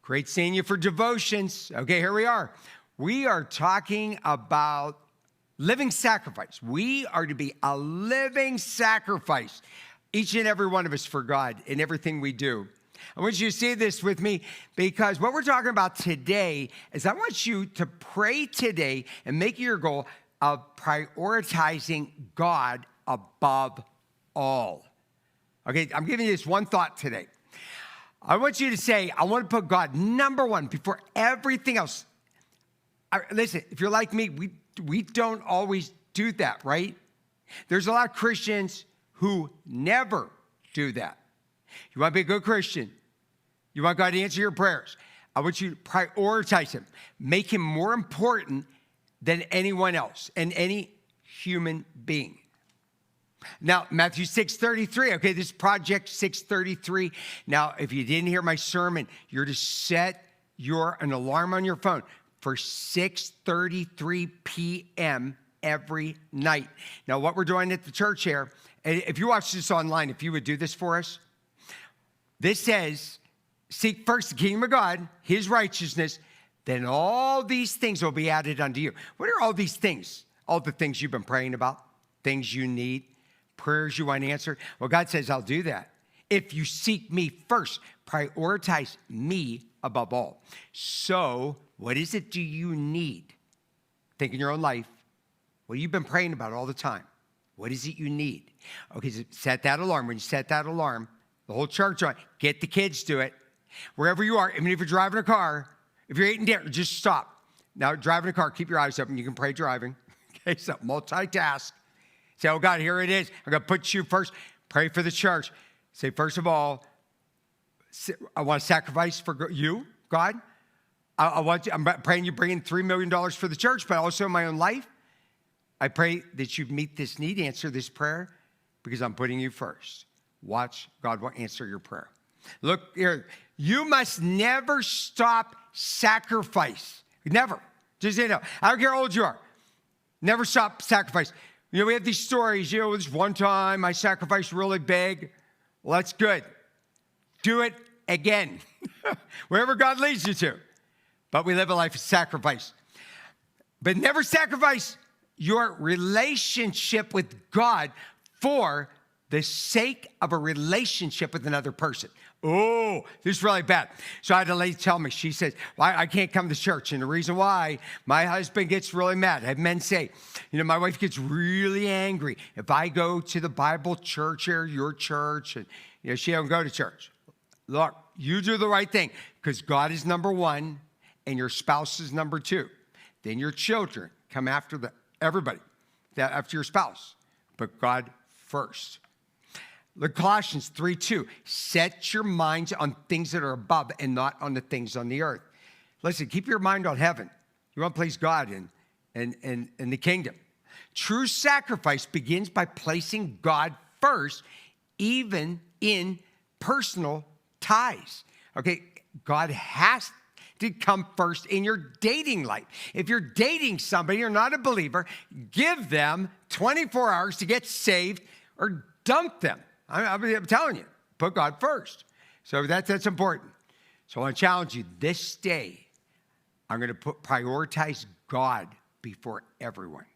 Great seeing you for devotions. Okay, here we are. We are talking about living sacrifice. We are to be a living sacrifice, each and every one of us for God in everything we do. I want you to see this with me because what we're talking about today is I want you to pray today and make your goal of prioritizing God above all. Okay, I'm giving you this one thought today. I want you to say, I want to put God number one before everything else. Listen, if you're like me, we don't always do that, right? There's a lot of Christians who never do that. You want to be a good Christian. You want God to answer your prayers. I want you to prioritize him. Make him more important than anyone else and any human being. Now, Matthew 6:33. Okay, this is Project 633. Now, if you didn't hear my sermon, you're to set an alarm on your phone for 6:33 p.m. every night. Now, what we're doing at the church here, and if you watch this online, if you would do this for us, this says, seek first the kingdom of God, his righteousness, then all these things will be added unto you. What are all these things? All the things you've been praying about, things you need, prayers you want answered. Well, God says, I'll do that. If you seek me first, prioritize me above all. So what is it do you need? Think in your own life. What have you been praying about all the time? What is it you need? Okay, so set that alarm. When you set that alarm, the whole church on, get the kids to it. Wherever you are, even if you're driving a car, if you're eating dinner, just stop. Now, driving a car, keep your eyes open. You can pray driving. Okay, so multitask. Say, oh, God, here it is. I'm going to put you first. Pray for the church. Say, first of all, I want to sacrifice for you, God. I'm praying you bring in $3 million for the church, but also in my own life. I pray that you meet this need, answer this prayer, because I'm putting you first. Watch, God will answer your prayer. Look here, you must never stop sacrifice. Never. Just say no. I don't care how old you are. Never stop sacrifice. You know, we have these stories, this one time I sacrificed really big. Well, that's good. Do it again. Wherever God leads you to. But we live a life of sacrifice. But never sacrifice your relationship with God for the sake of a relationship with another person. Oh, this is really bad. So I had a lady tell me, she says, well, I can't come to church. And the reason why, my husband gets really mad. I have men say, my wife gets really angry if I go to the Bible church or your church and, she don't go to church. Look, you do the right thing because God is number one and your spouse is number two. Then your children come after everybody, after your spouse, but God first. Look, Colossians 3:2, set your minds on things that are above and not on the things on the earth. Listen, keep your mind on heaven. You want to please God and the kingdom. True sacrifice begins by placing God first, even in personal ties. Okay, God has to come first in your dating life. If you're dating somebody, you're not a believer, give them 24 hours to get saved or dump them. I'm telling you, put God first. So that's important. So I want to challenge you this day. I'm going to prioritize God before everyone.